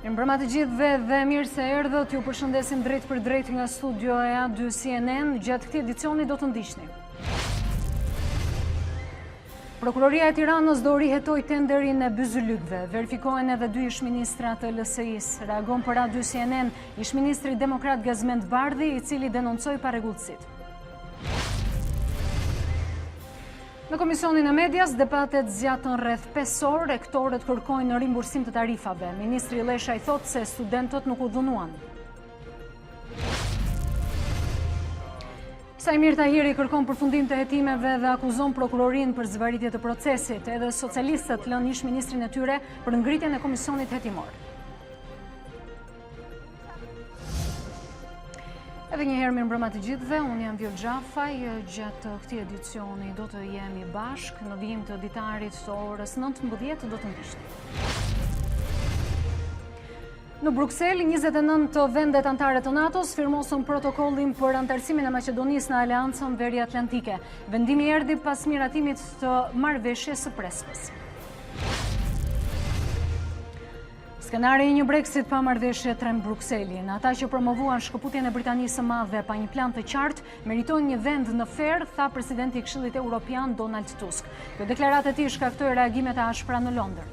Mirëmbrëma të gjithëve dhe mirë se erdhët. Ju përshëndesim drejt për drejt nga studioja 2 CNN. Gjatë këtij edicioni do të ndiqni. Prokuroria e Tiranës do rihetoj tenderin e byzylykëve. Verifikohen edhe 2 ish-ministra të LSI-s. Reagon për A2 CNN ish-ministri demokrat Gazmend Bardhi, i cili denoncoi parregullsitë. Në Komisionin e Medias, debatet zgjatën rreth 5 orë, rektorët kërkojnë rimbursim të tarifave. Ministri Leshaj thotë se studentët nuk u dhunuan. Sajmir Tahiri kërkon përfundim të hetimeve dhe akuzon prokurorinë për zvarritje të procesit. Edhe socialistët lënë ish-ministrin e tyre për ngritjen e komisionit hetimor. Edhe njëherë mirëmbrëma të gjithëve, unë jam Vjo Gjafaj, gjatë këtij edicioni do të jemi bashkë në vijim të Ditarit të orës 19 do të ndiqni. Në Bruksel, 29 të vendet anëtare të NATO-s firmosën protokollin për antarësimin e Maqedonisë në Aleancën Veriatlantike. Vendimi erdhi pas miratimit të marrëveshjes së preshmes. Skenari i një Brexit pa marrëveshje trem Brukselin. Ata që promovuan shkëputjen e Britanisë së Madhe pa një plan të qartë, meritojnë një vend në fer, tha presidenti i Këshillit Evropian Donald Tusk. Kjo deklaratë e tij shkaktoi reagime të ashpra në Londër.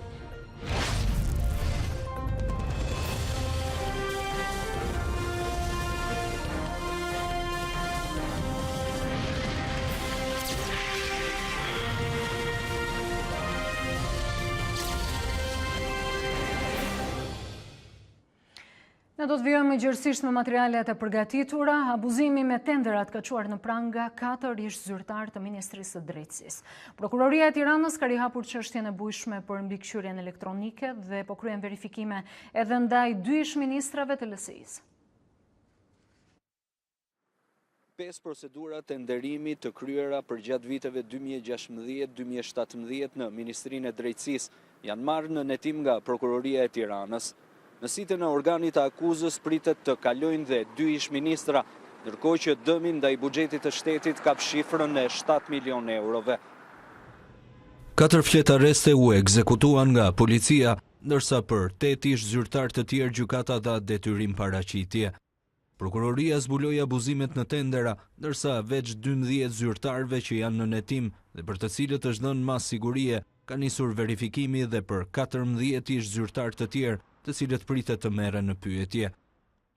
Ne do të vijojmë gjërësisht me materialet e përgatitura. Abuzimi me tenderat ka çuar në pranga 4 ish-zyrtar të Ministrisë së Drejtësisë. Prokuroria e Tiranës ka rihapur çështjen e bujshme për mbikëqyrjen elektronike dhe po kryen verifikime edhe ndaj 2 ish-ministrave të LSI-s. 5 procedura tenderimi të kryera për gjatë viteve 2016-2017 në Ministrinë e Drejtësisë janë marrë në netim nga Prokuroria e Tiranës. Në sitën e organit të akuzës pritet të kalojnë dhe 2 ish-ministra, ndërkohë që dëmi ndaj buxhetit të shtetit kap shifrën e 7 milion eurove. 4 flet arreste u ekzekutuan nga policia, ndërsa për 8 ish-zyrtar të tjerë gjykata dha detyrim paraqitje. Prokuroria zbuloi abuzimet në tendera, ndërsa veç 12 zyrtarëve që janë në netim dhe për të cilët është dhënë mas sigurie, ka nisur verifikimi dhe për 14 ish-zyrtar të tjerë, të cilët pritet të merren në pyetje.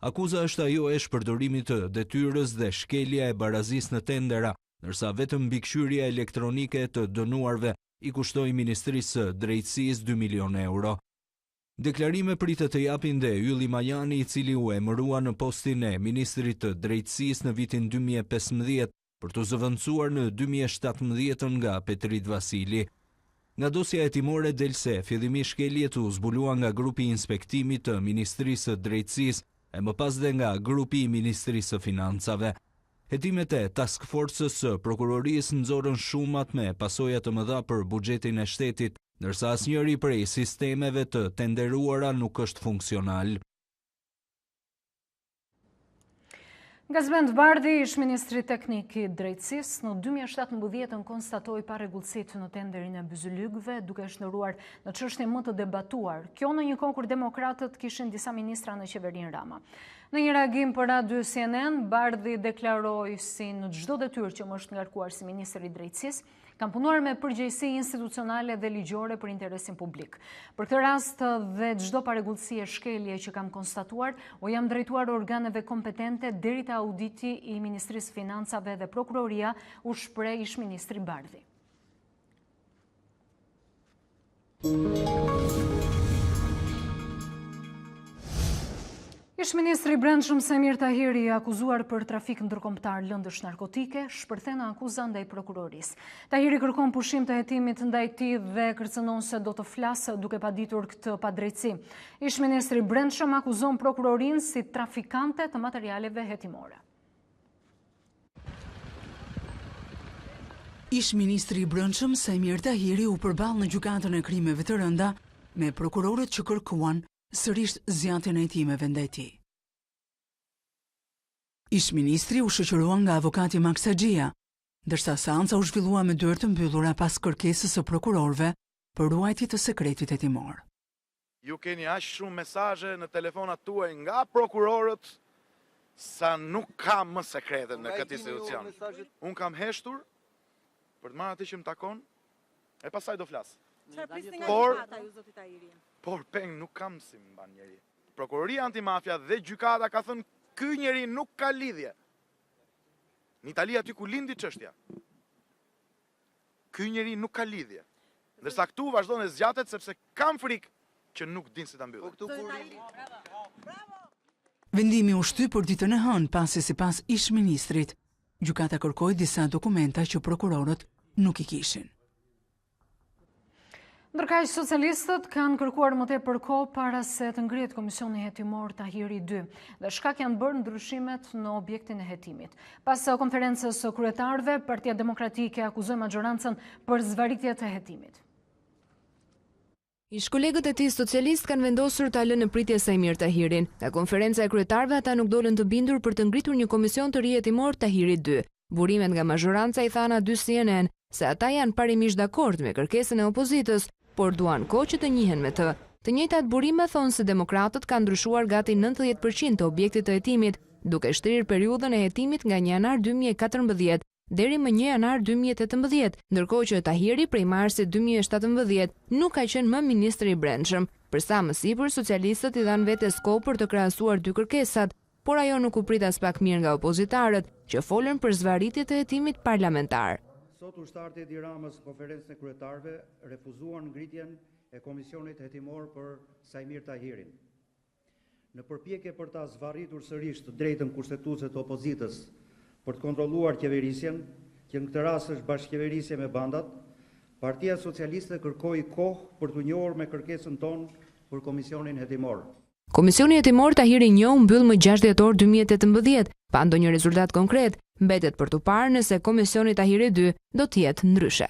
Akuza është ajo e shpërdorimit të detyrës dhe shkelja e barazisë në tendera, ndërsa vetëm mbikëqyrja elektronike të dënuarve i kushtoi Ministrisë së Drejtësisë 2 milion euro. Deklarime pritet të japin dhe Ylli Majani, i cili u emërua në postin e Ministrit të Drejtësisë në vitin 2015 për të zëvendësuar në 2017 nga Petrit Vasili. Nga dosja hetimore del se fillimisht shkeljet u zbulua nga grupi i inspektimit të Ministrisë së Drejtësisë e më pas dhe nga grupi i Ministrisë së Financave. Hetimet e task force-së së prokurorisë nxorën shumat me pasoja të mëdha për buxhetin e shtetit, ndërsa asnjëri prej sistemeve të tenderuara nuk është funksional. Gazmend Bardhi, ish-ministri teknik i Drejtësisë, në 2017 konstatoi parregullsitë në tenderin e byzylykëve, duke shndëruar në çështjen më të debatuar. Kjo në një kohë kur demokratët kishin disa ministra në qeverinë Rama. Në një reagim për A2 CNN, Bardhi deklaroi si në çdo detyrë që më është ngarkuar si ministri i Drejtësisë, kam punuar me përgjegjësi institucionale dhe ligjore për interesin publik. Për këtë rast dhe çdo parregullsi e shkelje që kam konstatuar, u jam drejtuar organeve kompetente deri te auditi i Ministrisë Financave dhe Prokuroria, u shpreh ish-ministri Bardhi. Ish-ministri i Brendshëm Sajmir Tahiri, akuzuar për trafik ndërkombëtar lëndësh narkotike, shpërthen akuzën ndaj prokurorisë. Tahiri kërkon pushim të hetimit ndaj tij dhe kërcënon se do të flasë duke paditur këtë padrejtësi. Ish-ministri i Brendshëm akuzon prokurorinë si trafikante të materialeve hetimore. Ish-ministri i Brendshëm Sajmir Tahiri u përball në gjykatën e krimeve të rënda me prokurorët që kërkuan sërish zgjatjen e hetimeve ndaj tij. Ish-ministri u shoqërua nga avokati Maksaxhia, ndërsa seanca u zhvillua me dyert të mbyllura pas kërkesës së prokurorëve për ruajtje të sekretit hetimor. Ju keni aq shumë mesazhe në telefonat tuaj nga prokurorët sa nuk kam më sekrete në këtë institucion. Unë kam heshtur për të marrë atë që më takon e pastaj do flas. Por peng nuk kam si mban njeri. Prokuroria antimafia dhe gjykata ka thënë ky njeri nuk ka lidhje. Në Itali aty ku lindi çështja. Ky njeri nuk ka lidhje. Ndërsa këtu vazhdon e zgjatet sepse kam frikë që nuk din si ta mbyllë. Vendimi u shty për ditën e hënë pasi sipas ish-ministrit, gjykata kërkoi disa dokumenta që prokurorët nuk i kishin. Ndërkaq socialistët kanë kërkuar më tepër kohë para se të ngrihet komisioni hetimor Tahiri 2 dhe shkak janë bërë ndryshimet në objektin e hetimit. Pas konferencës së kryetarëve, Partia Demokratike akuzoi majorancën për zvarritje të hetimit. Ish-kolegët e tij socialist kanë vendosur ta lënë në pritje Sajmir Tahirin. Nga konferenca e kryetarëve ata nuk dolën të bindur për të ngritur një komision të ri hetimor Tahiri 2. Burimet nga majoranca i thanë aty CNN se ata janë parimisht dakord me kërkesën e opozitës, por duan kohë që të njihen me të. Të njëjtat burime thonë se demokratët kanë ndryshuar gati 90% të objektit të hetimit, duke shtrirë periudhën e hetimit nga 1 janar 2014 deri më 1 janar 2018, ndërkohë që Tahiri prej marsit 2017 nuk ka qenë më ministri i brendshëm. Për sa më sipër, socialistët i dhanë vetes kohë për të krahasuar dy kërkesat, por ajo nuk u prit as pak mirë nga opozitarët, që folën për zvarritje të hetimit parlamentar. Sot ushtarët e Ramës konferencën e kryetarëve refuzuan ngritjen e komisionit hetimor për Sajmir Tahirin. Në përpjekje për ta zvarritur sërish të drejtën kushtetuese të opozitës për të kontrolluar qeverisjen, që në këtë rast është bashkëqeverisje me bandat, Partia Socialiste kërkoi kohë për të njohur me kërkesën tonë për komisionin hetimor. Komisioni hetimor Tahiri 1 mbyll më 6 dhjetor 2018, pa ndonjë rezultat konkret. Mbetet për të parë nëse komisioni Tahiri 2 do të jetë ndryshe.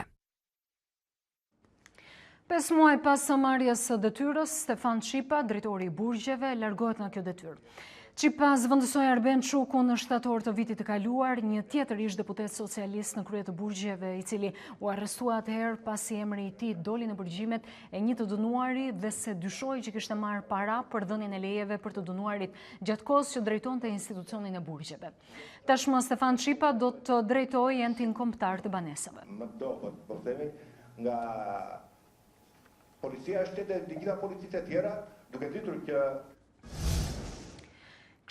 5 muaj pas së marrjes së detyrës, Stefan Qipa, drejtori i burgjeve, largohet nga kjo detyrë. Qipa zëvendësoi Arben Çuku në shtator të vitit të kaluar, një tjetër ish deputet socialist në krye të burgjeve, i cili u arrestua atëherë pasi emri i tij doli në përgjimet e një të dënuari dhe se dyshoi që kishte marrë para për dhënien e lejeve për të dënuarit gjatë kohës që drejtonte institucionin e burgjeve. Tashmë Stefan Qipa do të drejtojë entin kombëtar të banesave. Më dohet, po themi, nga policia e shtetit dhe gjitha policitë e tjera, duke ditur që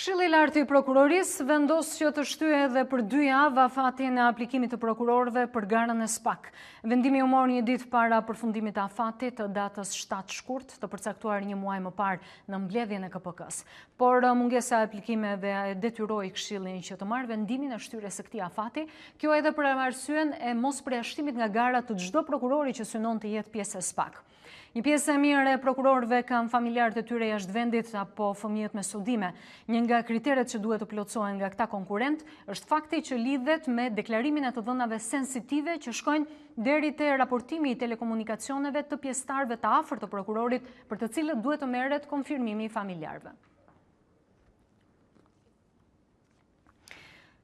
Këshilli i lartë i prokurorisë vendos që të shtyjë edhe për 2 javë afatin e aplikimit të prokurorëve për garën e SPAK. Vendimi u mor një ditë para përfundimit të afatit të datës 7 shkurt, të përcaktuar një muaj më parë në mbledhjen e KPK-s. Por mungesa e aplikimeve e detyroi Këshillin që të marrë vendimin e shtyrjes së këtij afati, kjo edhe për arsyen e mos përjashtimit nga gara të çdo prokurori që synon të jetë pjesë e SPAK. Një pjesë e mirë e prokurorëve kanë familjarët e tyre jashtë vendit apo fëmijët me sodime. Një nga kriteret që duhet të plotësohen nga këta konkurrent është fakti që lidhet me deklarimin e të dhënave sensitive që shkojnë deri te raportimi i telekomunikacioneve të pjesëtarëve të afërt të prokurorit, për të cilët duhet të merret konfirmimi i familjarëve.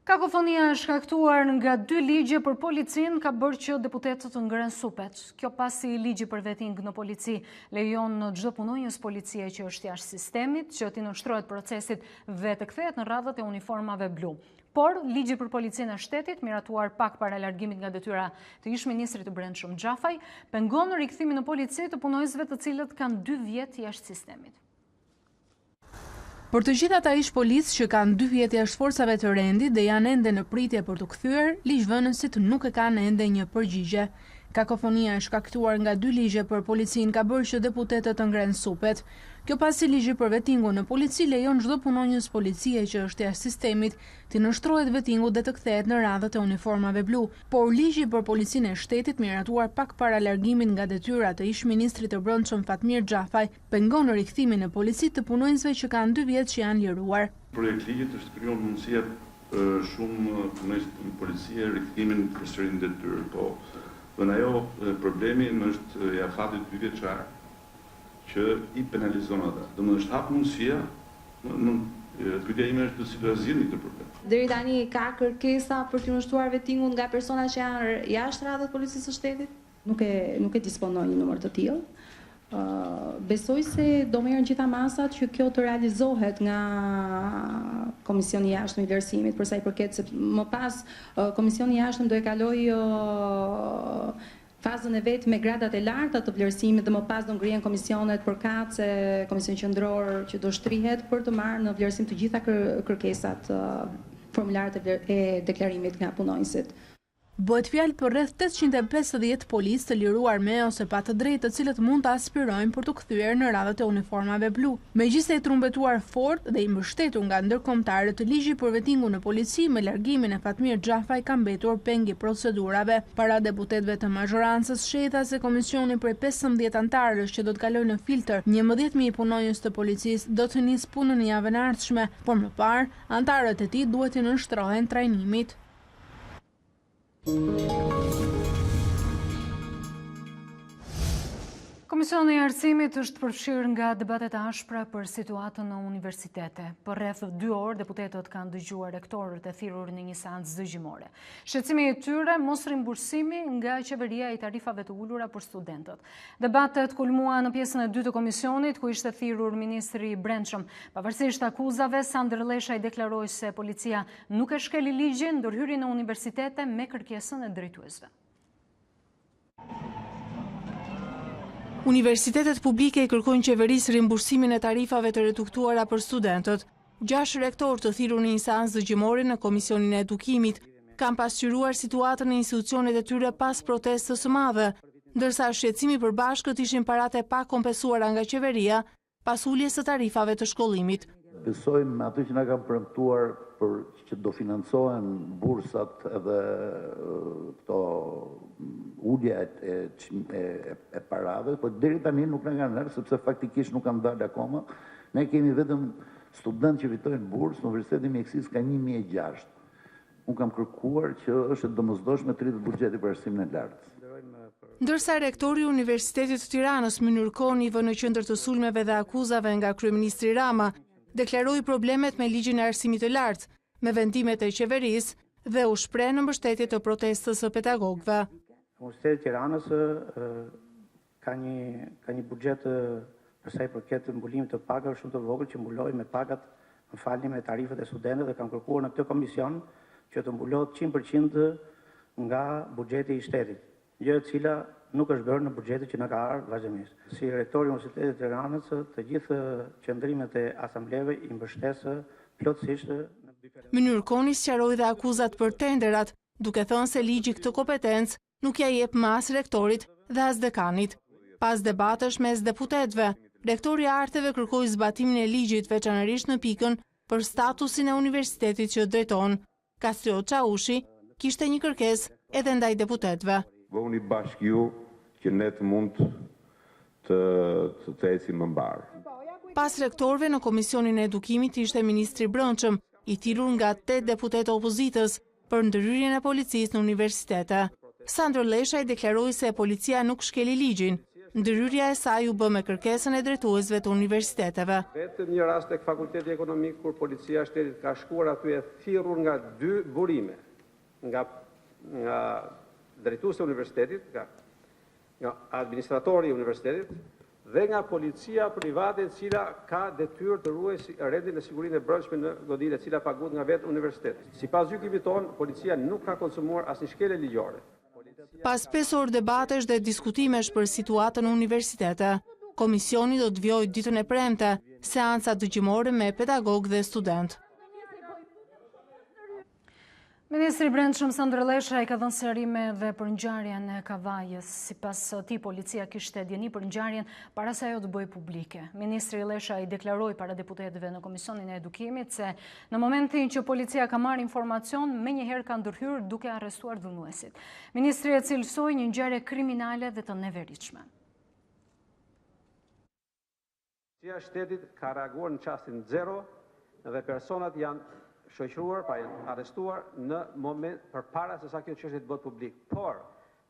Kakofonia e shkaktuar nga 2 ligje për policin ka bërë që deputetët të ngrenë supet. Kjo pasi ligji për vetting në polici lejon në çdo punonjës policie që është jashtë sistemit që t'i nënshtrohet procesit dhe të kthehet në radhët e uniformave blu. Por, ligji për policinë e shtetit, miratuar pak para largimit nga detyra të ish-ministrit të brendshëm Xhafaj, pengon rikthimin në polici të punonjësve të cilët kanë 2 vjet jashtë sistemit. Për të gjithë ata ish policë që kanë 2 vjet jashtë forcave të rendit dhe janë ende në pritje për të kthyer, ligjvënësit nuk e kanë ende një përgjigje. Kakofonia e shkaktuar nga 2 ligje për policinë ka bërë që deputetët të ngrenë supet. Kjo pasi ligji për vettingun në polici lejon çdo punonjës policie që është jashtë sistemit të nënshtrohet vettingut dhe të kthehet në radhët e uniformave blu, por ligji për policinë e shtetit miratuar pak para largimit nga detyra të ish-ministrit të brendshëm Fatmir Xhafaj pengon rikthimin në polici të punonjësve që kanë 2 vjet që janë liruar. Projekt ligjit është krijuar mundësia shumë punonjës policie rikthimin përsëri në detyrë, po dhe ajo problemi është i afatit 2 vjeçar që i penalizon ata. Domethënë është hap mundësia, pyetja ime është si do zgjidhni këtë problem. Deri tani ka kërkesa për të nështruar vettingun nga persona që janë jashtë radhët policisë së shtetit? Nuk e disponoj një numër të tillë. Besoj se do merren gjitha masat që kjo të realizohet nga Komisioni i Jashtëm i Vlerësimit, për sa i përket se më pas Komisioni i Jashtëm do e kaloj fazën e vetë me gradat e larta të vlerësimit dhe më pas do ngrihen komisionet përkatëse, komision qendror që do shtrihet për të marrë në vlerësim të gjitha kërkesat formularët e deklarimit nga punonjësit. Bëhet fjalë për rreth 850 policë të liruar me ose pa të drejtë, të cilët mund të aspirojnë për të kthyer në radhët e uniformave blu. Megjithëse i trumbetuar fort dhe i mbështetur nga ndërkombëtarët, ligji për vettingu në polici me largimin e Fatmir Xhafaj ka mbetur peng i procedurave. Para deputetëve të mazhorancës sheheta se komisioni prej 15 antarësh që do të kalojnë në filtr 11.000 punonjës të policisë do të nisë punën në javën e ardhshme, por më parë antarët e tij duhet të nënshtrohen trajnimit. Komisioni i Arsimit është përfshirë nga debatet ashpra për situatën në universitete. Për rreth 2 orë, deputetët kanë dëgjuar rektorët e thirrur në një seancë dëgjimore. Shqetësimi i tyre mos rimbursimi nga qeveria i tarifave të ulura për studentët. Debatet kulmuan në pjesën e dytë të komisionit, ku ishte thirrur ministri i Brendshëm. Pavarësisht akuzave, Sandër Leshaj deklaroi se policia nuk e shkeli ligjin ndërhyrjen në universitete me kërkesën e drejtuesve. Universitetet publike i kërkojnë qeverisë rimbursimin e tarifave të reduktuara për studentët. 6 rektorë të thirrur në një seancë dëgjimore në Komisionin e Edukimit kanë pasqyruar situatën në institucionet e tyre pas protestës së madhe, ndërsa shqetësimi përbashkët ishin paratë e pa kompensuara nga qeveria pas uljes së tarifave të shkollimit. Besojmë ato që na kanë premtuar për që do financohen bursat edhe këto ulja e parave, por deri tani nuk na kanë ardhur sepse faktikisht nuk kanë dalë akoma. Ne kemi vetëm studentë që fitojnë bursë në Universitetin e Mjekësisë ka 1006. Unë kam kërkuar që është domosdoshme të rritet buxheti për arsimin e lartë. Ndërsa rektori i Universitetit të Tiranës, Mynur Koni, vë në qendër të sulmeve dhe akuzave nga kryeministri Rama, deklaroi problemet me ligjin e arsimit të lartë, me vendimet e qeverisë dhe u shpreh në mbështetje të protestës së pedagogëve. Universiteti i Tiranës ka një buxhet për sa i përket mbulimit të pagave shumë të vogël që mbuloi me pagat në falje me tarifat e studentëve dhe kanë kërkuar në këtë komision që të mbulohet 100% nga buxheti i shtetit, gjë e cila nuk është bërë në buxhetin që na ka ardhur vazhdimisht. Si rektori i Universitetit të Tiranës, të gjithë qendrimet e asambleve i mbështes plotësisht. Mynur Koni sqaroi dhe akuzat për tenderat, duke thënë se ligji këtë kompetencë nuk ja jep më as rektorit dhe as dekanit. Pas debatesh mes deputetëve, rektori i arteve kërkoi zbatimin e ligjit, veçanërisht në pikën për statusin e universitetit që drejton. Kastrio Çaushi kishte një kërkesë edhe ndaj deputetëve. Bëhuni bashkë ju që ne të mund të ecim më mbar. Pas rektorëve në Komisionin e Edukimit ishte ministri i Brendshëm, i thirrur nga 8 deputetë opozitës për ndërhyrjen e policisë në universitete. Sandër Leshaj deklaroi se policia nuk shkeli ligjin. Ndërhyrja e saj u bë me kërkesën e drejtuesve të universiteteve. Vetëm një rast tek Fakulteti Ekonomik kur policia e shtetit ka shkuar aty e thirrur nga 2 burime, nga drejtuesi i universitetit, nga administratori i universitetit dhe nga policia private e cila ka detyrë të ruajë rendin e sigurinë e brendshme në godinë e cila paguhet nga vetë universiteti. Sipas gjykimit ton, policia nuk ka konsumuar asnjë shkelje ligjore. Pas 5 orë debatesh dhe diskutimesh për situatën në universitete, komisioni do të vijojë ditën e premte, seanca dëgjimore me pedagog dhe student. Ministri i Brendshëm Sandër Leshaj ka dhënë sqarime dhe për ngjarjen e Kavajës. Sipas tij, policia kishte dieni për ngjarjen para se ajo të bëjë publike. Ministri Leshaj deklaroi para deputetëve në Komisionin e Edukimit se në momentin që policia ka marrë informacion, menjëherë ka ndërhyrë duke arrestuar dhunuesit. Ministri e cilësoi një ngjarje kriminale dhe të neveritshme. Policia e shtetit ka reaguar në çastin 0 dhe personat janë shoqëruar, pa janë arrestuar në moment përpara se sa kjo çështje të bëhet publik. Por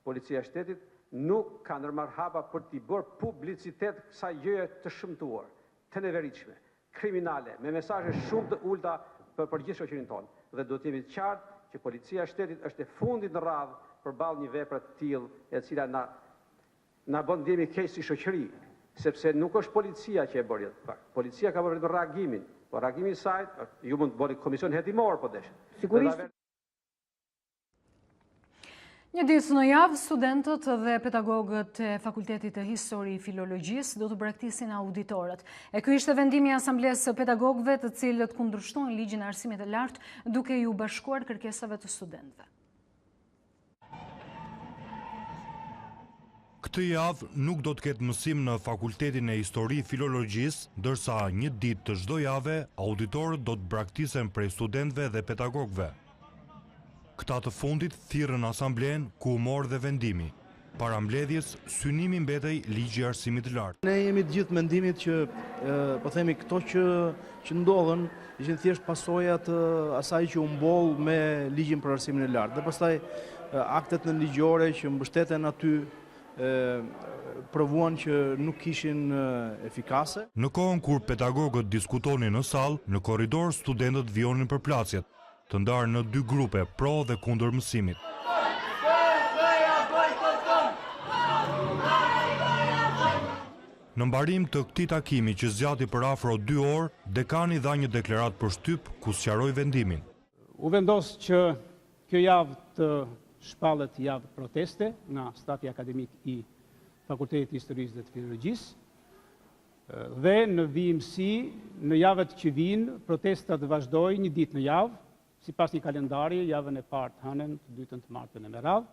policia e shtetit nuk ka ndërmarrë hapa për t'i bërë publicitet kësaj gjëje të shëmtuar, të neveritshme, kriminale, me mesazhe shumë të ulta për gjithë shoqërinë tonë. Dhe duhet të jemi të qartë që policia e shtetit është e fundit në radhë përballë një vepre të tillë e cila na bën ndjemi keq si shoqëri. sepse nuk është policia që e bërë atë. Policia ka bërë reagimin, po reagimi i saj, ju mund të bëni komision hetimor po desh. Sigurisht. Një ditë në javë, studentët dhe pedagogët e Fakultetit të Histori i Filologjisë do të braktisin auditorët. E ky ishte vendimi i Asamblesë së Pedagogëve, të cilët kundërshtojnë ligjin e arsimit të lartë, duke ju bashkuar kërkesave të studentëve. Këtë javë nuk do të ketë mësim në Fakultetin e Histori i Filologjisë, ndërsa një ditë të çdo jave auditorët do të braktisen prej studentëve dhe pedagogëve. Këta të fundit thirrën asamblen ku u mor dhe vendimi. Para mbledhjes, synimi mbetej ligji i arsimit të lartë. Ne jemi të gjithë mendimit që po themi këto që ndodhen ishin thjesht pasoja të asaj që u mboll me ligjin për arsimin e lartë. Dhe pastaj aktet nënligjore që mbështeten aty provuan që nuk kishin efikase. Në kohën kur pedagogët diskutonin në sallë, në korridor studentët vjonin për placjet, të ndarë në dy grupe, pro dhe kundër mësimit. Në mbarim të këtij takimi që zgjati për afro 2 orë, dekani dha një deklarat për shtyp ku sqaroi vendimin. U vendos që kjo javë të shpallet javë proteste nga stafi akademik i Fakultetit të Historisë dhe të Filologjisë dhe në vijimësi në javët që vijnë protestat vazhdojnë një ditë në javë. Sipas një kalendari, javën e parë të hënën, të dytën të martën e me radhë.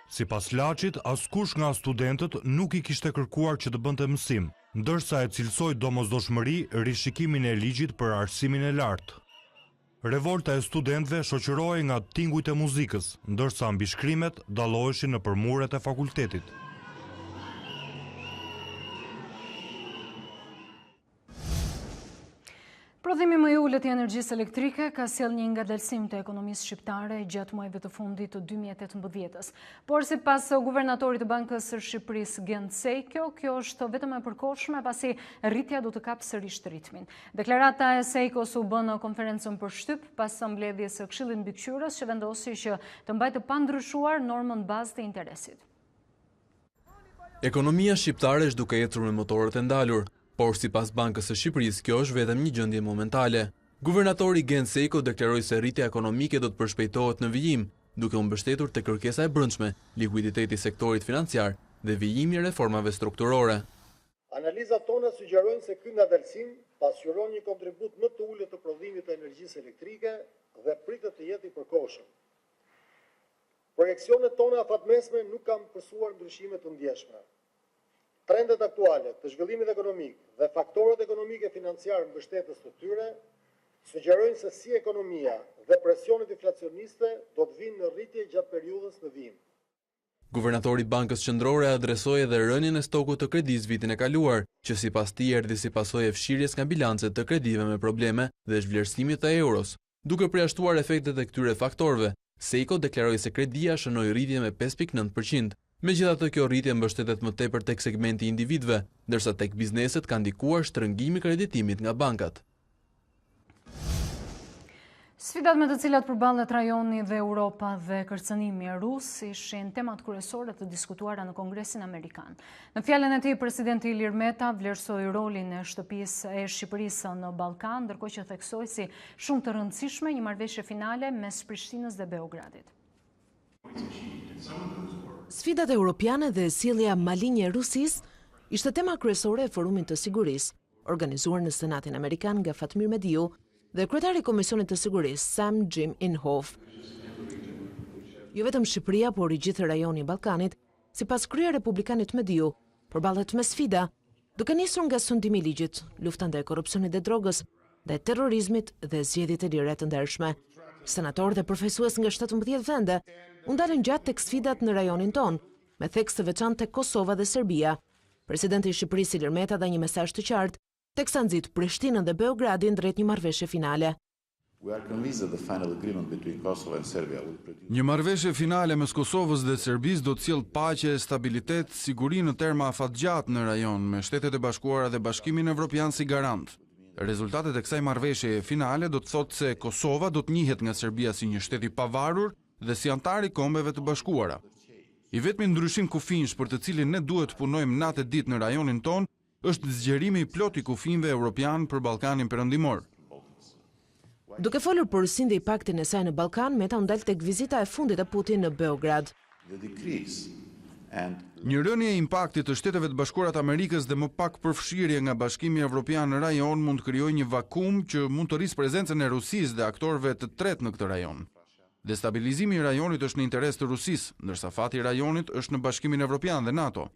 Sipas Laçit, askush nga studentët nuk i kishte kërkuar që të bënte mësim, ndërsa e cilësoi domosdoshmëri rishikimin e ligjit për arsimin e lartë. Revolta e studentëve shoqërohej nga tingujt e muzikës, ndërsa mbishkrimet dalloheshin nëpër muret e fakultetit. Prodhimi më i ulët i energjisë elektrike ka sjellë një ngadalësim të ekonomisë shqiptare gjatë muajve të fundit të 2018-s. Por sipas guvernatorit të Bankës së Shqipërisë Gent Seiko, kjo është vetëm e përkohshme pasi rritja do të kapë sërish ritmin. Deklarata e Seikos u bë në konferencën për shtyp pas mbledhjes së Këshillit Mbikëqyrës që vendosi që të mbajtë pa ndryshuar normën bazë të interesit. Ekonomia shqiptare është duke ecur me motorët e ndalur. Por sipas Bankës së Shqipërisë, kjo është vetëm një gjendje momentale. Guvernatori Gent Seiko deklaroi se rritja ekonomike do të përshpejtohet në vijim, duke u mbështetur te kërkesa e brendshme, likuiditeti i sektorit financiar dhe vijimi i reformave strukturore. Analizat tona sugjerojnë se ky ngadalësim pasqyron një kontribut më të ulët të prodhimit të energjisë elektrike dhe pritet të jetë i përkohshëm. Projekcionet tona fatmesme nuk kanë pësuar ndryshime të ndjeshme. Trendet aktuale të zhvillimit ekonomik dhe faktorët ekonomike financiare mbështetës të tyre sugjerojnë se si ekonomia dhe presionet inflacioniste do të vinë në rritje gjatë periudhës në vijim. Guvernatori i Bankës Qendrore adresoi edhe rënien e stokut të kredisë vitin e kaluar, që sipas tij erdhi si pasojë e fshirjes nga bilancet të kredive me probleme dhe zhvlerësimit të euros. Duke përjashtuar efektet e këtyre faktorëve, Seiko deklaroi se kredia shënoi rritje me 5.9%. Megjithatë, kjo rritje mbështetet më tepër tek segmenti i individëve, ndërsa tek bizneset ka ndikuar shtrëngimi i kreditimit nga bankat. Sfidat me të cilat përballet rajoni dhe Europa dhe kërcënimi rus ishin temat kryesore të diskutuara në Kongresin Amerikan. Në fjalën e tij, presidenti Ilir Meta vlerësoi rolin e shtëpisë e Shqipërisë në Ballkan, ndërkohë që theksoi si shumë të rëndësishme një marrëveshje finale mes Prishtinës dhe Beogradit. Sfidat europiane dhe sjellja malinje e Rusisë ishte tema kryesore e Forumit të Sigurisë, organizuar në Senatin Amerikan nga Fatmir Mediu dhe kryetari i Komisionit të Sigurisë Sam Jim Inhofe. Jo vetëm Shqipëria, por i gjithë rajoni i Ballkanit, sipas krye republikanit Mediu, përballet me sfida, duke nisur nga sundimi i ligjit, lufta ndaj korrupsionit dhe drogës, ndaj terrorizmit dhe zgjedhjet e lira të ndershme. Senatorë dhe përfaqësues nga 17 vende u ndalën gjatë tek sfidat në rajonin ton, me theks të veçantë tek Kosova dhe Serbia. Presidenti i Shqipërisë Ilir Meta dha një mesazh të qartë, teksa nxit Prishtinën dhe Beogradin drejt një marrëveshje finale. Një marrëveshje finale mes Kosovës dhe Serbisë do të sjellë paqe, stabilitet, siguri në terma afatgjatë në rajon, me Shtetet e Bashkuara dhe Bashkimin Evropian si garant. Rezultatet e kësaj marrëveshje finale do të thotë se Kosova do të njihet nga Serbia si një shtet i pavarur dhe si antar i Kombeve të Bashkuara. I vetmi ndryshim kufinsh për të cilin ne duhet të punojmë natë e ditë në rajonin ton është zgjerimi i plot i kufijve evropian për Ballkanin Perëndimor. Duke folur për sindi i paktin e saj në Ballkan, Meta u ndal tek vizita e fundit e Putin në Beograd. Një rënje e impaktit të Shteteve të Bashkuara të Amerikës dhe më pak përfshirje nga Bashkimi Evropian në rajon mund të krijojë një vakum që mund të rrisë prezencën e Rusisë dhe aktorëve të tretë në këtë rajon. Destabilizimi i rajonit është në interes të Rusisë, ndërsa fati i rajonit është në Bashkimin Evropian dhe NATO.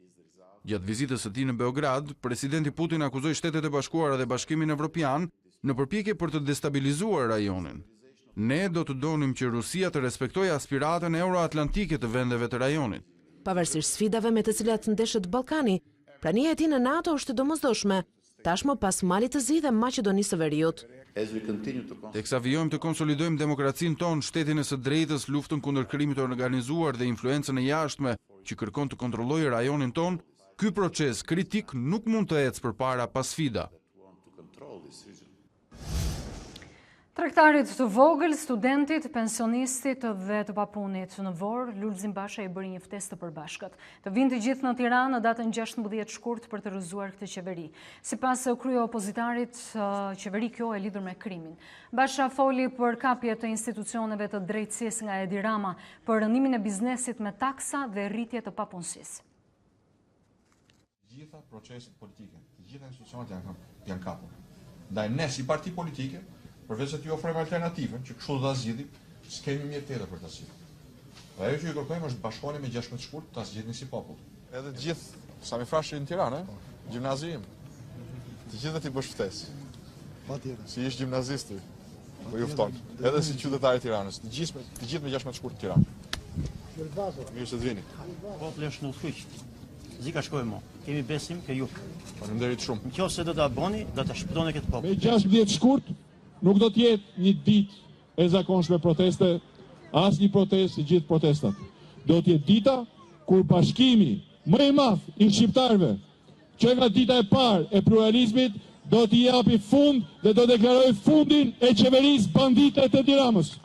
Gjatë vizitës së tij në Beograd, presidenti Putin akuzoi Shtetet e Bashkuara dhe Bashkimin Evropian në përpjekje për të destabilizuar rajonin. Ne do të donim që Rusia të respektojë aspiratën euroatlantike të vendeve të rajonit. Pavarësisht sfidave me të cilat ndeshet Ballkani, prania e tij në NATO është domosdoshme, tashmë pas Malit të Zi dhe Maqedonisë së Veriut. Teksa vijojmë të konsolidojmë demokracinë tonë, shtetin e së drejtës, luftën kundër krimit të organizuar dhe influencën e jashtme që kërkon të kontrollojë rajonin tonë, ky proces kritik nuk mund të ecë përpara pas sfida. Tregtarit të vogël, studentit, pensionistit dhe të papunit në Vor, Lulzim Basha i bëri një ftesë të përbashkët. Të vinë të gjithë në Tiranë në datën 16 shkurt për të rrëzuar këtë qeveri. Sipas krye opozitarit, qeveri kjo e lidhur me krimin. Basha foli për kapje të institucioneve të drejtësisë nga Edi Rama, për rënimin e biznesit me taksa dhe rritje të papunësisë. Gjitha proceset politike, gjitha institucionet janë kapur. Ndaj ne si parti politike, përveç se t'ju ofrojmë alternativën, që kështu do ta zgjidhim, s'kemi mjet tjetër për ta zgjidhur. Dhe ajo që ju kërkojmë është bashkohuni me 16 shkurt ta zgjidhni si popull. Edhe të gjithë, sa mi frashë në Tiranë, gjimnazijim, të gjithë t'i bësh ftesë. Patjetër. Si ish gjimnazist ty, po ju fton. Edhe si qytetari i Tiranës, të gjithë me 16 shkurt në Tiranë. Mirë se të vini. Populli është në fuq. Zika shkojmë mo. Kemi besim ke ju. Faleminderit shumë. Nëse do ta bëni, do ta shpëtoni këtë popull. Me 16 shkurt nuk do t'jetë një ditë e zakonshme proteste, as një protestë si gjithë protestat. Do t'jetë dita kur bashkimi më i madh i shqiptarëve, që nga dita e parë e pluralizmit, do t'i japi fund dhe do deklaroj fundin e qeverisë bandite të Edi Ramës.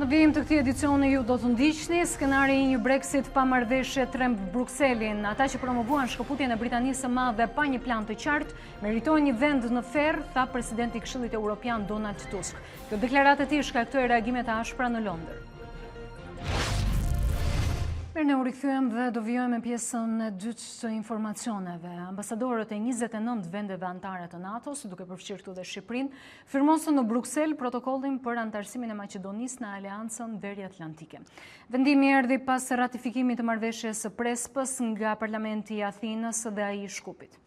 Në vijim të këtij edicioni ju do të ndiqni skenari i një Brexit pa marrëveshje tremb Brukselin. Ata që promovuan shkëputjen e Britanisë së Madhe pa një plan të qartë, meritojnë një vend në ferr, tha presidenti i Këshillit Evropian Donald Tusk. Kjo deklaratë e tij shkaktoi reagime të ashpra në Londër. Mirë, ne u rikthyem dhe do vijojmë me pjesën e dytë të informacioneve. Ambasadorët e 29 vendeve anëtare të NATO-s, duke përfshirë këtu dhe Shqipërinë, firmosën në Bruksel protokollin për anëtarësimin e Maqedonisë në Aleancën Veriatlantike. Vendimi erdhi pas ratifikimit të marrëveshjes së Prespës nga Parlamenti i Athinës dhe ai i Shkupit.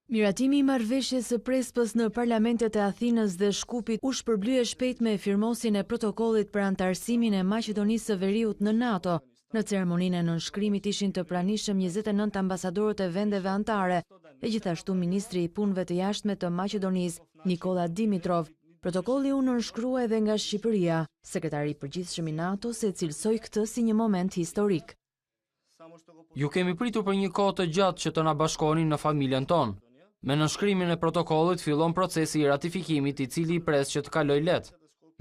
Miratimi i marrëveshjes së Prespës në parlamentet e Athinës dhe Shkupit u shpërblye shpejt me firmosjen e protokollit për anëtarësimin e Maqedonisë së Veriut në NATO. Në ceremoninë e nënshkrimit ishin të pranishëm 29 ambasadorët e vendeve anëtare, e gjithashtu ministri i punëve të jashtme të Maqedonisë, Nikola Dimitrov. Protokolli u nënshkrua edhe nga Shqipëria. Sekretari i përgjithshëm i NATO-s e cilësoi këtë si një moment historik. Ju kemi pritur për një kohë të gjatë që të na bashkonin në familjen tonë. Me nënshkrimin e protokollit fillon procesi i ratifikimit i cili i pres që të kaloj lehtë.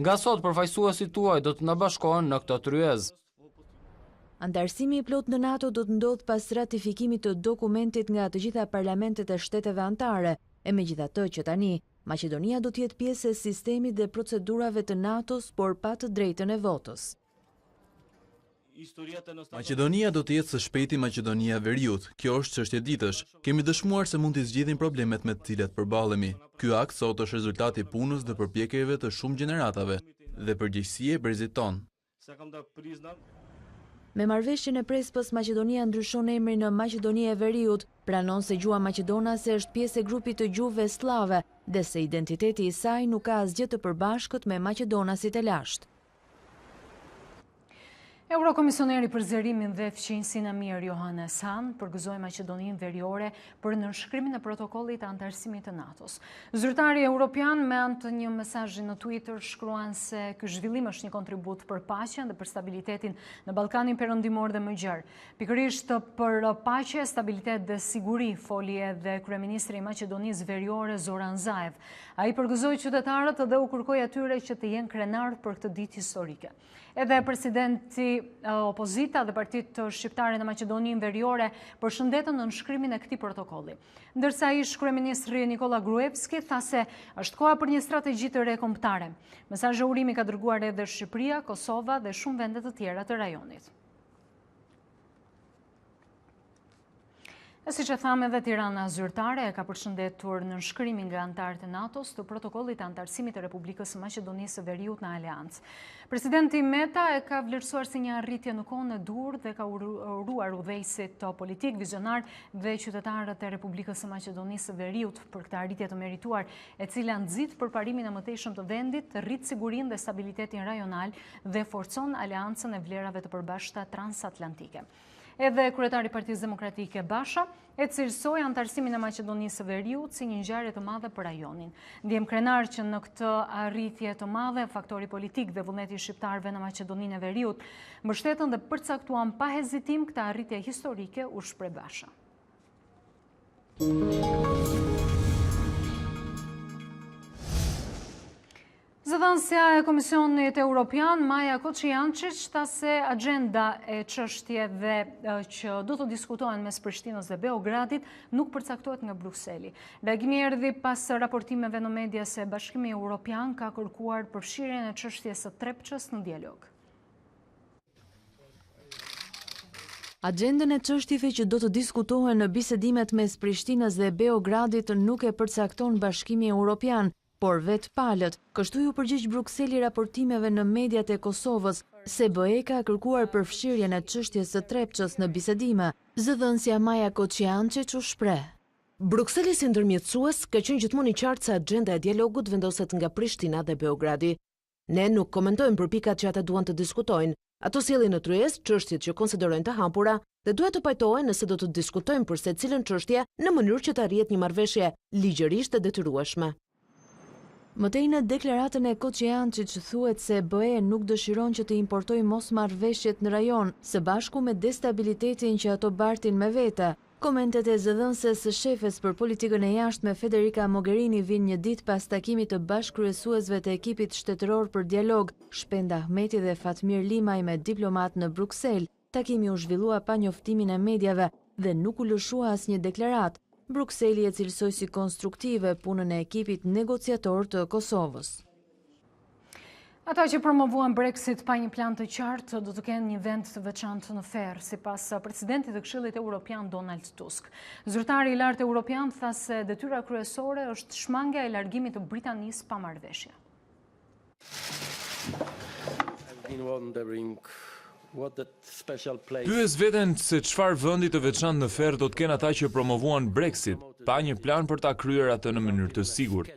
Nga sot përfaqësuesit tuaj do të na bashkohen në këtë tryezë. Anëtarësimi i plot në NATO do të ndodhë pas ratifikimit të dokumentit nga të gjitha parlamentet e shteteve anëtare, e megjithatë që tani Maqedonia do të jetë pjesë e sistemit dhe procedurave të NATO-s, por pa të drejtën e votës. Maqedonia do të jetë së shpejti Maqedonia e Veriut. Kjo është çështje ditësh. Kemi dëshmuar se mund të zgjidhim problemet me të cilat përballemi. Ky akt sot është rezultati i punës dhe përpjekjeve të shumë gjeneratave dhe përgjegjësie e brezit ton. Me marrëveshjen e Prespës, Maqedonia ndryshon emrin në Maqedoni e Veriut, pranon se gjua maqedonase është pjesë e grupit të gjuhëve slave dhe se identiteti i saj nuk ka asgjë të përbashkët me maqedonasit e lashtë. Eurokomisioneri për zgjerimin dhe fqinjësinë Amir Johannes Hahn përgëzoi Maqedoninë Veriore për nënshkrimin e protokollit të anëtarësimit të NATO-s. Zyrtari evropian me anë të një mesazhi në Twitter shkruan se ky zhvillim është një kontribut për paqen dhe për stabilitetin në Ballkanin Perëndimor dhe më gjerë. Pikërisht për paqe, stabilitet dhe siguri foli edhe kryeministri i Maqedonisë Veriore Zoran Zaev. Ai përgëzoi qytetarët dhe u kërkoi atyre që të jenë krenar për këtë ditë historike. Edhe presidenti opozita dhe Partitë Shqiptare në Maqedoninë Veriore përshëndetën nënshkrimin e këtij protokolli. Ndërsa ish kryeministri Nikola Gruevski tha se është koha për një strategji të re kombëtare. Mesazhe urimi ka dërguar edhe Shqipëria, Kosova dhe shumë vende të tjera të rajonit. E si që thamë edhe Tirana zyrtare ka përshëndetur në nënshkrimin nga antarët e NATO-s të protokollit të antarësimit të Republikës së Maqedonisë së Veriut në Aleancë. Presidenti Meta e ka vlerësuar si një arritje në kohën e dur dhe ka uruar udhëheqësit politik, vizionar dhe qytetarët e Republikës së Maqedonisë së Veriut për këtë arritje të merituar, e cila nxit përparimin e mëtejshëm të vendit, rrit sigurinë dhe stabilitetin rajonal dhe forcon aleancën e vlerave të përbashkëta transatlantike. Edhe kryetari i Partisë Demokratike Basha e cilësoi antarësimin e Maqedonisë së Veriut si një ngjarje të madhe për rajonin. Ndjem krenar që në këtë arritje të madhe, faktori politik dhe vullneti i shqiptarëve në Maqedoninë e Veriut mbështetën dhe përcaktuan pa hezitim këtë arritje historike, u shpreh Basha. Zëdhënësja e Komisionit Evropian, Maja Koçiančić, tha se agenda e çështjeve që do të diskutohen mes Prishtinës dhe Beogradit nuk përcaktohet nga Brukseli. Reagimi erdhi pas raportimeve në media se Bashkimi Evropian ka kërkuar përfshirjen e çështjes së Trepçës në dialog. Agendën e çështjeve që do të diskutohen në bisedimet mes Prishtinës dhe Beogradit nuk e përcakton Bashkimi Evropian, por vetë palët, kështu ju përgjigj Brukseli raportimeve në mediat e Kosovës se BE ka kërkuar përfshirjen e çështjes së Trepçës në bisedime. Zëdhënësja Maja Koçiančić u shpreh. Brukseli si ndërmjetësues ka qenë gjithmonë i qartë se agenda e dialogut vendoset nga Prishtina dhe Beogradi. Ne nuk komentojmë për pikat që ata duan të diskutojnë. Ato sjellin në tryezë çështjet që konsiderojnë të hampura dhe duhet të pajtohen nëse do të diskutojmë për secilën çështje në mënyrë që të arrihet një marrëveshje ligjërisht e detyrueshme. Mëtej në deklaratën e Koçiančić thuhet se BE nuk dëshiron që të importojë mosmarrëveshjet në rajon, së bashku me destabilitetin që ato bartin me vete. Komentet e zëdhënëses së shefes për politikën e jashtme Federica Mogherini vijnë një ditë pas takimit të bashkëkryesuesve të ekipit shtetëror për dialog, Shpend Ahmeti dhe Fatmir Limaj me diplomat në Bruksel. Takimi u zhvillua pa njoftimin e mediave dhe nuk u lëshua asnjë deklaratë. Brukseli e cilësoi si konstruktive punën e ekipit negociator të Kosovës. Ata që promovuan Brexit pa një plan të qartë do të kenë një vend të veçantë në Ferë, sipas presidentit të Këshillit Evropian Donald Tusk. Zyrtari i lartë evropian tha se detyra kryesore është shmangja e largimit të Britanisë pa marrëveshje. Pyes veten se çfarë vendi të veçantë në Ferë do të kenë ata që promovuan Brexit, pa një plan për ta kryer atë në mënyrë të sigurt.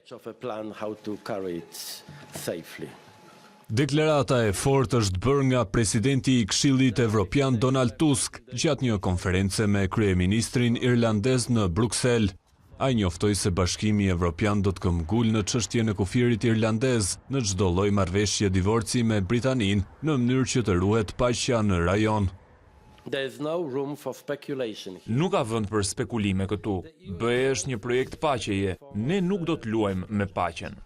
Deklarata e fortë është bërë nga presidenti i Këshillit Evropian Donald Tusk gjatë një konference me kryeministrin irlandez në Bruksel. Ai njoftoi se Bashkimi Evropian do të këmbgul në çështjen e kufirit irlandez në çdo lloj marrëveshje divorci me Britaninë në mënyrë që të ruhet paqja në rajon. Nuk ka vend për spekulime këtu. BE është një projekt paqeje. Ne nuk do të luajmë me paqen.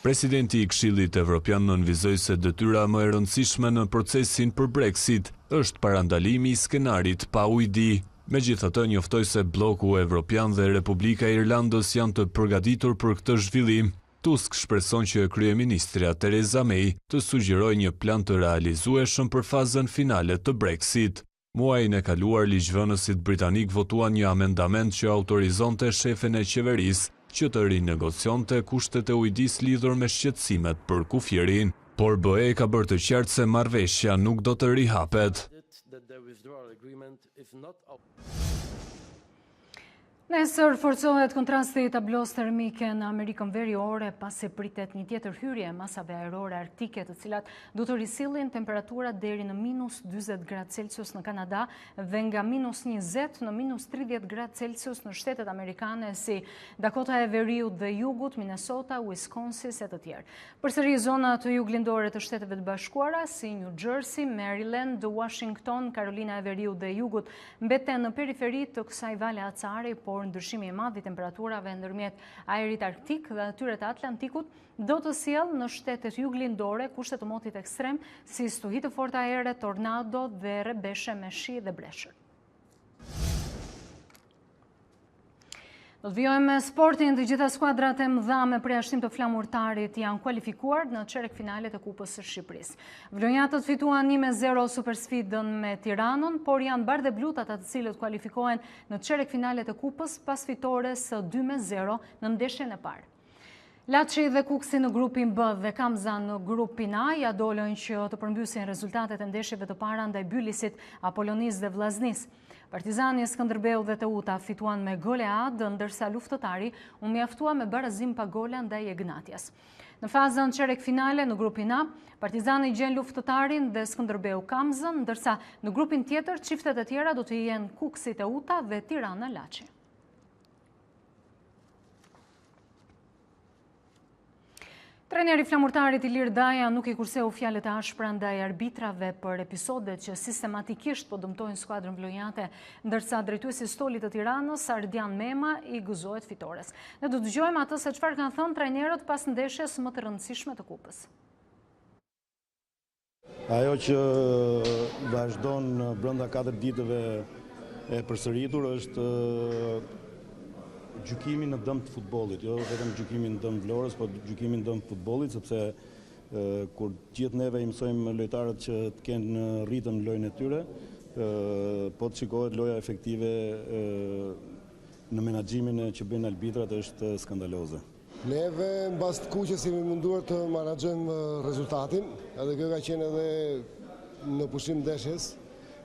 Presidenti i Këshillit Evropian nënvizoi se detyra më e rëndësishme në procesin për Brexit është parandalimi i skenarit pa ujdi. Megjithatë, njoftoi se bloku evropian dhe Republika e Irlandës janë të përgatitur për këtë zhvillim. Tusk shpreson që kryeministrja Theresa May të sugjerojë një plan të realizueshëm për fazën finale të Brexit. Muajin e kaluar, ligjvënësit britanik votuan një amendament që autorizonte shefin e qeverisë që të rinegocionte kushtet e ujdis lidhur me shqetësimet për kufirin, por BE ka bërë të qartë se marrëveshja nuk do të rihapet. Nesër forcohet kontrasti i tablos termike në Amerikën Veriore pasi pritet një tjetër hyrje e masave ajrore arktike të cilat do të risillin temperaturat deri në -40°C në Kanada dhe nga -20 në -30°C në shtetet amerikane si Dakota e Veriut dhe Jugut, Minnesota, Wisconsin e të tjerë. Përsëri zona të juglindore të Shteteve të Bashkuara si New Jersey, Maryland, Washington, Carolina e Veriut dhe Jugut mbeten në periferi të kësaj vale acare, por por ndryshimi i madh i temperaturave ndërmjet ajrit arktik dhe atyre të Atlantikut do të sjellë në shtetet juglindore kushte të motit ekstrem si stuhi të forta ajere, tornado dhe rrebeshe me shi dhe breshër. Do të vijojmë me sportin. Të gjitha skuadrat e mëdha me përjashtim të flamurtarit janë kualifikuar në çerek finale të Kupës së Shqipërisë. Vlonjatët fituan 1-0 supersfidën me Tiranën, por janë bardhë blut ata të cilët kualifikohen në çerek finale të Kupës pas fitores së 2-0 në ndeshjen e parë. Laçi dhe Kuksi në grupin B dhe Kamza në grupin A ja dolën që të përmbysin rezultatet e ndeshjeve të para ndaj Bylisit, Apollonis dhe Vllaznis. Partizani, Skënderbeu dhe Teuta fituan me golead, ndërsa Luftëtari u mjaftua me barazim pa gola ndaj Egnatias. Në fazën çerek finale në grupin A, Partizani gjen Luftëtarin dhe Skënderbeu Kamzën, ndërsa në grupin tjetër çiftet e tjera do të jenë Kuksi Teuta dhe Tirana Laçi. Trajneri flamurtarit Ilir Daja nuk i kurseu fjalët e ashpra ndaj arbitrave për episodet që sistematikisht po dëmtojnë skuadrën vlonjate, ndërsa drejtuesi i Stolit të Tiranës, Ardian Mema, i gëzohet fitores. Ne do të dëgjojmë atë se çfarë kanë thënë trajnerët pas ndeshjes më të rëndësishme të Kupës. Ajo që vazhdon brenda 4 ditëve e përsëritur është gjykimi në dëm të futbollit, jo vetëm gjykimi në dëm Vlorës, por gjykimi në dëm të futbollit, sepse kur gjithë neve i mësojmë lojtarët që të kenë rritën në lojën e tyre, po të shikohet loja efektive në menaxhimin që bëjnë arbitrat është skandaloze. Neve në bazë të kuqes jemi munduar të menaxhojmë rezultatin, edhe kjo ka qenë edhe në pushim ndeshjes.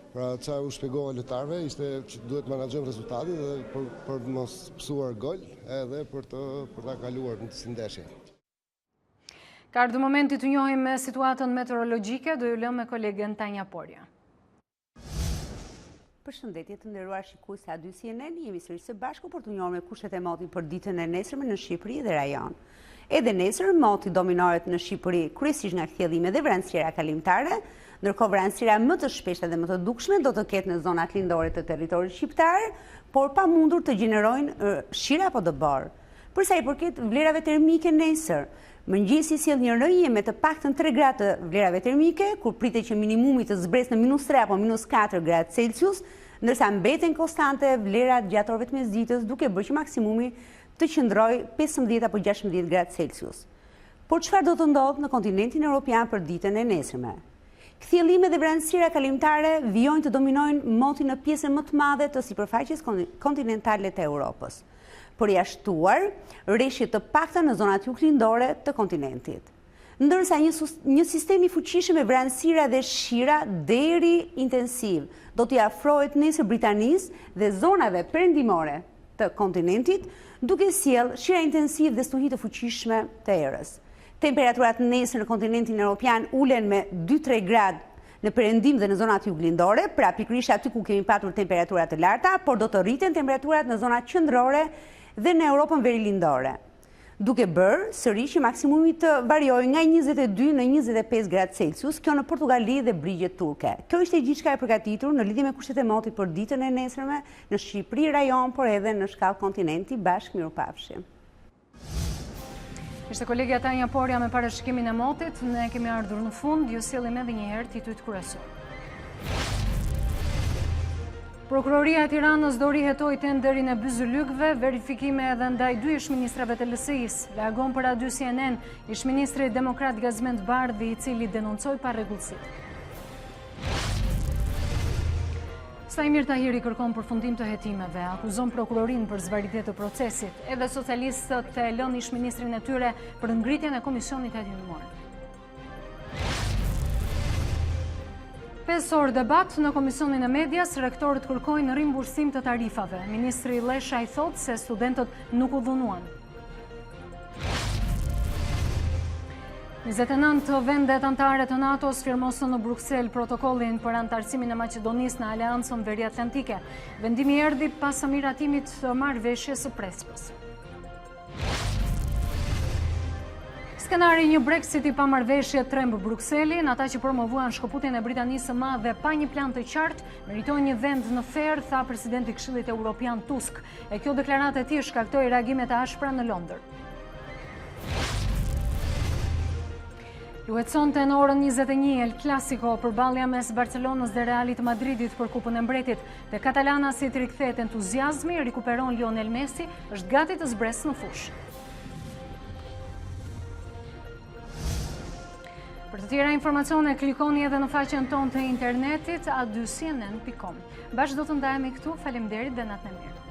Pra që u shpjegova lojtarëve ishte që duhet menaxhojmë rezultatin dhe për të mos psuar gol edhe për ta kaluar në si ndeshje. Ka ardhur momenti të njohim me situatën meteorologjike, do ju lëm me kolegen Tanja Porja. Përshëndetje të nderuar shikues të A2 CNN, jemi sërish së bashku për të njohur me kushtet e motit për ditën e nesërme në Shqipëri dhe rajon. Edhe nesër moti dominoret në Shqipëri kryesisht nga kthjellime dhe vranësira kalimtare, ndërkohë vranësira më të shpeshta dhe më të dukshme do të ketë në zonat lindore të territorit shqiptar, por pa mundur të gjenerojnë shira apo dëbor. Për sa i përket vlerave termike nesër, mëngjesi sjell një rënje me të paktën 3 gradë të vlerave termike, kur pritet që minimumi të zbresë në -3 apo -4 gradë Celsius, ndërsa mbeten konstante vlerat gjatë orëve të mesditës, duke bërë që maksimumi të qëndrojë 15 apo 16 gradë Celsius. Por çfarë do të ndodhë në kontinentin evropian për ditën e nesërme? Kthjellime dhe vranësira kalimtare vijojnë të dominojnë motin në pjesën më të madhe të sipërfaqes kontinentale të Europës, përjashtuar rreshje të pakta në zonat juglindore të kontinentit. Ndërsa një sistem i fuqishëm me vranësira dhe shira deri intensiv do t'i afrohet nesër Britanisë dhe zonave perëndimore të kontinentit, duke sjellë shira intensiv dhe stuhi të fuqishme të erës. Temperaturat nesër në kontinentin evropian ulen me 2-3 gradë në perëndim dhe në zonat juglindore, pra pikërisht aty ku kemi patur temperaturat të larta, por do të rriten temperaturat në zonat qendrore dhe në Europën verilindore, duke bërë sërish që maksimumi të variojë nga 22 në 25 gradë Celsius, kjo në Portugali dhe brigjet turke. Kjo ishte gjithçka e përgatitur në lidhje me kushtet e motit për ditën e nesërme në Shqipëri, rajon, por edhe në shkallë kontinenti. Mirupafshim. Ishte kolegja Tanja Porja me parashikimin e motit, ne kemi ardhur në fund, ju sjellim edhe një herë titujt kryesor. Prokuroria e Tiranës do rihetoj tenderin e byzylykëve, verifikime edhe ndaj 2 ish-ministrave të LSI-s. Reagon për A2 CNN, ish-ministri demokrat Gazmend Bardhi, i cili denoncoi parregullsitë. Sajmir Tahiri kërkon përfundim të hetimeve, akuzon prokurorinë për zvarritje të procesit, edhe socialistët e lënë ish-ministrin e tyre për ngritjen e komisionit hetimor. 5 orë debat në Komisionin e Medias, rektorët kërkojnë rimbursim të tarifave. Ministri Lesha i thotë se studentët nuk u dhunuan. 29 vendet anëtare të NATO-s firmosën në Bruksel protokollin për anëtarësimin e Maqedonisë në Aleancën Veriatlantike. Vendimi erdhi pas miratimit të marrëveshjes së Prespës. Skenari një Brexit i pamarrëveshje tremb Bruxelli, ata që promovuan shkëputjen e Britanisë së Madhe pa një plan të qartë, meritojnë një vend në ferr, tha presidenti i Këshillit Evropian Tusk. E kjo deklaratë e tij shkaktoi reagime të ashpra në Londër. Luhet sonte në orën 21 El Clasico, përballja mes Barcelonës dhe Realit Madridit për Kupën e Mbretit. Te katalanasit rikthehet entuziazmi, rikuperon Lionel Messi, është gati të zbresë në fushë. Për të tjera informacione, klikoni edhe në faqen tonë të internetit a2cnn.com. Bashkë do të ndajemi këtu, faleminderit dhe natën e mirë.